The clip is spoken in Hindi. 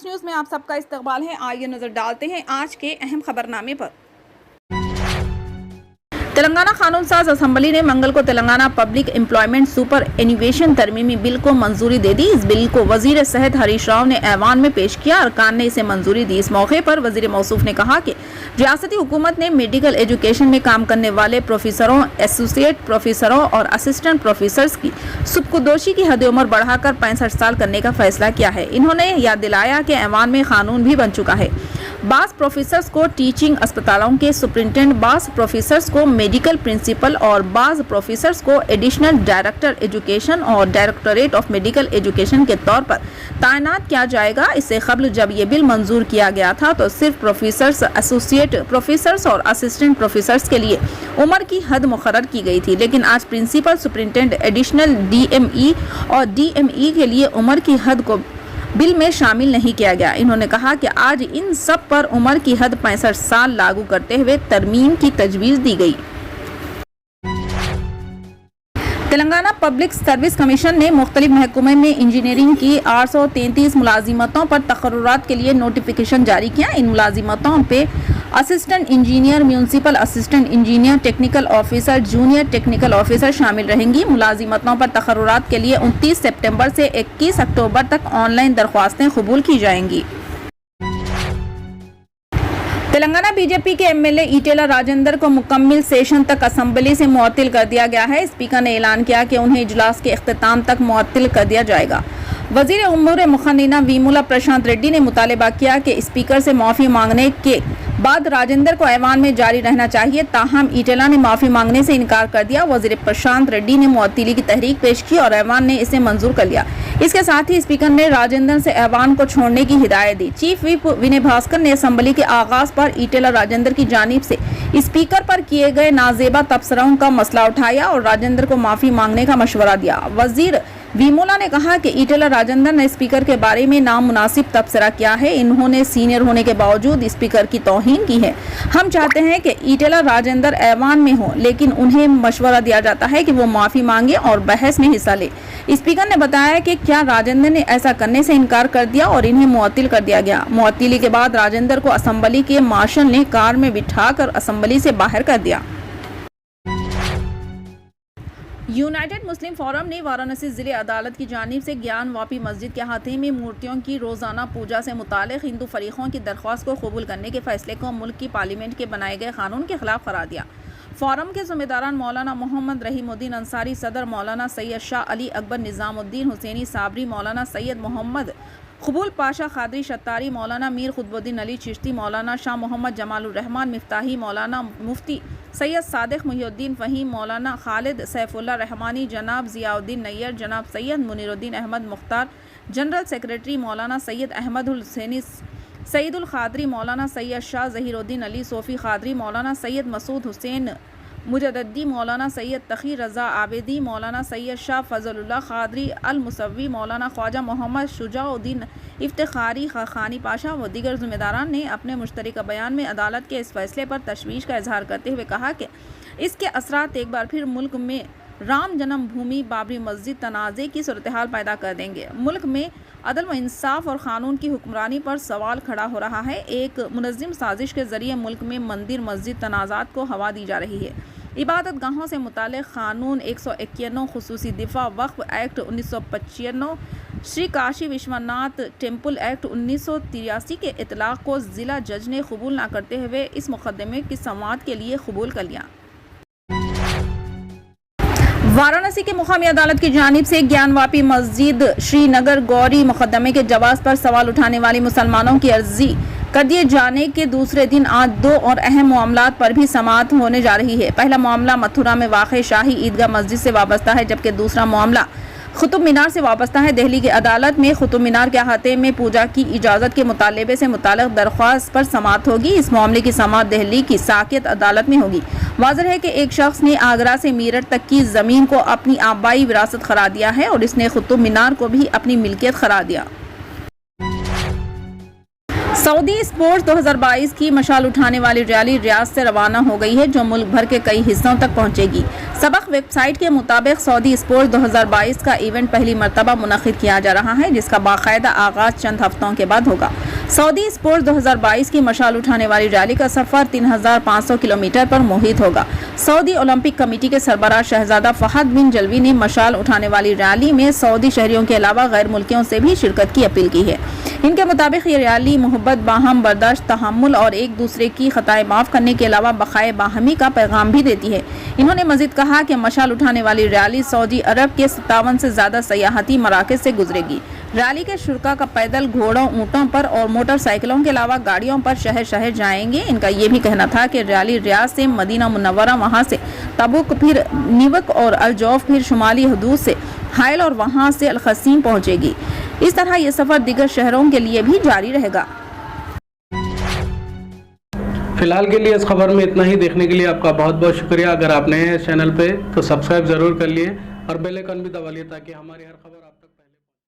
न्यूज़ में आप सबका इस्तकबाल है। आइए नजर डालते हैं आज के अहम खबरनामे पर। तेलंगाना कानून साज असेंबली ने मंगल को Telangana public employment superannuation तरमीमी बिल को मंजूरी दे दी। इस बिल को वजीर सेहत हरीश राव ने ऐवान में पेश किया। अरकान ने इसे मंजूरी दी। इस मौके पर वजीर मौसूफ ने कहा कि रियासती हुकूमत ने मेडिकल एजुकेशन में काम करने वाले प्रोफेसरों, एसोसिएट प्रोफेसरों और असिस्टेंट प्रोफेसर्स की सुबकुदोशी की हद उम्र बढ़ाकर 65 साल करने का फैसला किया है। इन्होंने याद दिलाया कि ऐवान में कानून भी बन चुका है। बास प्रोफेसर्स को टीचिंग अस्पतालों के सुपरिटेंडेंट, बास प्रोफेसर्स को मेडिकल प्रिंसिपल और बास प्रोफेसर्स को एडिशनल डायरेक्टर एजुकेशन और डायरेक्टोरेट ऑफ मेडिकल एजुकेशन के तौर पर तैनात किया जाएगा। इससे कबल जब ये बिल मंजूर किया गया था तो सिर्फ प्रोफेसर्स, एसोसिएट प्रोफेसर्स और असिस्टेंट प्रोफेसर्स के लिए उम्र की हद मुकर्रर की गई थी, लेकिन आज प्रिंसिपल, सुपरिटेंडेंट, एडिशनल डीएमई और डीएमई के लिए उम्र की हद को बिल में शामिल नहीं किया गया। इन्होंने कहा कि आज इन सब पर उम्र की हद 65 साल लागू करते हुए तरमीम की तजवीज़ दी गई। तेलंगाना पब्लिक सर्विस कमीशन ने मुख्तलिफ महकमे में इंजीनियरिंग की 833 मुलाजिमतों पर तकर्रुरात के लिए नोटिफिकेशन जारी किया। इन मुलाजिमतों पे assistant engineer, municipal assistant engineer, technical officer, junior technical officer शामिल रहेंगी। मुलाजिमतों पर तकर्रुरात के लिए 29 सितंबर से 21 अक्टूबर तक ऑनलाइन दरख्वास्तें कबूल की जाएंगी। तेलंगाना बीजेपी के एमएलए ईटेला राजेंद्र को मुकम्मल सेशन तक असेंबली से मुअत्तिल कर दिया गया है। स्पीकर ने ऐलान किया कि उन्हें इजलास के इख्तिताम तक मुअत्तिल कर दिया जाएगा। वजीर उम्मूर मुखन्निना वीमुला प्रशांत रेड्डी ने मुतालबा किया कि स्पीकर से माफ़ी मांगने के बाद राजेंद्र को ऐवान में जारी रहना चाहिए, ताहम ईटेला ने माफ़ी मांगने से इनकार कर दिया। वजीर प्रशांत रेड्डी ने मुअत्तिली की तहरीक पेश की और ऐवान ने इसे मंजूर कर लिया। इसके साथ ही स्पीकर ने राजेंद्र से ऐवान को छोड़ने की हिदायत दी। चीफ व्हिप विनय भास्कर ने असेंबली के आगाज पर ईटेला राजेंद्र की जानिब से स्पीकर पर किए गए नाजेबा तबसरों का मसला उठाया और राजेंद्र को माफ़ी मांगने का मशवरा दिया। वजीर वीमोला ने कहा कि ईटेला राजेंद्र ने स्पीकर के बारे में नामुनासिब तबसरा किया है। इन्होंने सीनियर होने के बावजूद स्पीकर की तौहीन की है। हम चाहते हैं कि ईटेला राजेंद्र ऐवान में हो, लेकिन उन्हें मशवरा दिया जाता है कि वो माफ़ी मांगे और बहस में हिस्सा ले। स्पीकर ने बताया कि क्या राजेंद्र ने ऐसा करने से इनकार कर दिया और इन्हें मुअत्तिल कर दिया गया। मुअत्तिली के बाद राजेंद्र को असेंबली के मार्शल ने कार में बिठाकर असेंबली से बाहर कर दिया। यूनाइटेड मुस्लिम फोरम ने वाराणसी जिले अदालत की जानिब से ज्ञान वापी मस्जिद के हाथे में मूर्तियों की रोज़ाना पूजा से मुताल्लिक़ हिंदू फरीक़ों की दरख्वास्त को कबूल करने के फैसले को मुल्क की पार्लियामेंट के बनाए गए कानून के खिलाफ करार दिया। फोरम के ज़िम्मेदारान मौलाना मोहम्मद रहीमुद्दीन अंसारी, सदर मौलाना सैयद शाह अली अकबर निज़ामुद्दीन हुसैनी साबरी, मौलाना सैयद मोहम्मद कबूल पाशा खादरी शतारी, मौलाना मीर खुतबुद्दीन अली चिश्ती, मौलाना शाह मोहम्मद जमालुर रहमान मिफ्ताही, मौलाना मुफ्ती सैयद सादिक मुहिउद्दीन फ़हीम, मौलाना खालिद सैफुल्लाह रहमानी, जनाब ज़ियाउद्दीन नैयर, जनाब सैयद मुनीरुद्दीन अहमद मुख्तार, जनरल सेक्रेटरी मौलाना सैयद अहमद हुसैनी सईदुल खादरी, मौलाना सैयद शाह ज़हीरुद्दीन अली सोफ़ी खादरी, मौलाना सैयद मसूद हुसैन मुजद्दी, मौलाना सैयद तकी रज़ा आबिदी, मौलाना सैयद शाह फजलुल्लाह खादरी अल मुसव्वी, मौलाना ख्वाजा मोहम्मद शुजाउद्दीन इफ्तिखारी खानी पाशा व दीगर ज़िम्मेदारान ने अपने मुश्तरका बयान में अदालत के इस फैसले पर तशवीश का इजहार करते हुए कहा कि इसके असरात एक बार फिर मुल्क में राम जन्मभूमि बाबरी मस्जिद तनाज़े की सूरत हाल पैदा कर देंगे। मुल्क में अदल व इंसाफ और क़ानून की हुक्मरानी पर सवाल खड़ा हो रहा है। एक मुनज़्ज़म साजिश के ज़रिए मुल्क में मंदिर मस्जिद तनाज़ात को हवा दी जा रही है। इबादत गाहों से मुताल्लिक़ क़ानून 151, खुसूसी दिफा वक्फ़ act 1995, Shri Kashi Vishwanath temple act 1983 के इतलाक़ को ज़िला जज ने कबूल न करते हुए इस मुक़दमे की समाअत के लिए कबूल कर लिया। वाराणसी के मुकामी अदालत की जानिब से ज्ञानवापी मस्जिद श्रीनगर गौरी मुकदमे के जवाब पर सवाल उठाने वाली मुसलमानों की अर्जी कर दिए जाने के दूसरे दिन आज दो और अहम मामलात पर भी समाअत होने जा रही है। पहला मामला मथुरा में वाक़ शाही ईदगाह मस्जिद से वाबस्ता है, जबकि दूसरा मामला कुतुब मीनार से वाबस्ता है। दिल्ली की अदालत में कुतुब मीनार के अहाते में पूजा की इजाज़त के मुतालबे से मुताल्लिक़ दरख्वास्त पर समाअत होगी। इस मामले की समाअत दिल्ली की साकियत अदालत में होगी। वाज़ेह है कि एक शख्स ने आगरा से मीरठ तक की ज़मीन को अपनी आबाई विरासत करार दिया है और इसने कुतुब मीनार को भी अपनी मिल्कियत करार दिया। सऊदी स्पोर्ट्स 2022 की मशाल उठाने वाली रैली रियाद से रवाना हो गई है, जो मुल्क भर के कई हिस्सों तक पहुंचेगी। सबक वेबसाइट के मुताबिक सऊदी स्पोर्ट्स 2022 का इवेंट पहली मरतबा मुनक़िद किया जा रहा है, जिसका बाकायदा आगाज चंद हफ्तों के बाद होगा। सऊदी स्पोर्ट्स 2022 की मशाल उठाने वाली रैली का सफर 3500 किलोमीटर पर मुहित होगा। सऊदी ओलंपिक कमेटी के सरबराह शहजादा फहद बिन जलवी ने मशाल उठाने वाली रैली में सऊदी शहरियों के अलावा गैर मुल्कियों से भी शिरकत की अपील की है। इनके मुताबिक ये रैली मोहब्बत, बाहम बर्दाश्त, तहम्मुल और एक दूसरे की खताएं माफ़ करने के अलावा बक़ाए बाहमी का पैगाम भी देती है। इन्होंने मजीद कहा कि मशाल उठाने वाली रैली सऊदी अरब के 57 से ज़्यादा सयाहती मराकज़ से गुजरेगी। रैली के शुरका का पैदल, घोड़ों, ऊँटों पर और मोटरसाइकिलों के अलावा गाड़ियों पर शहर शहर जाएंगे। इनका ये भी कहना था कि रैली रियाद से मदीना मुनव्वरा, वहाँ से तबुक, फिर निवक और अलजौफ, फिर शुमाली हदूद से हाइल और वहाँ से अलखसीम पहुँचेगी। इस तरह ये सफ़र दीगर शहरों के लिए भी जारी रहेगा। फिलहाल के लिए इस खबर में इतना ही। देखने के लिए आपका बहुत बहुत शुक्रिया। अगर आप नए हैं चैनल पे तो सब्सक्राइब ज़रूर कर लिए और बेल आइकन भी दबा लिए ताकि हमारी हर खबर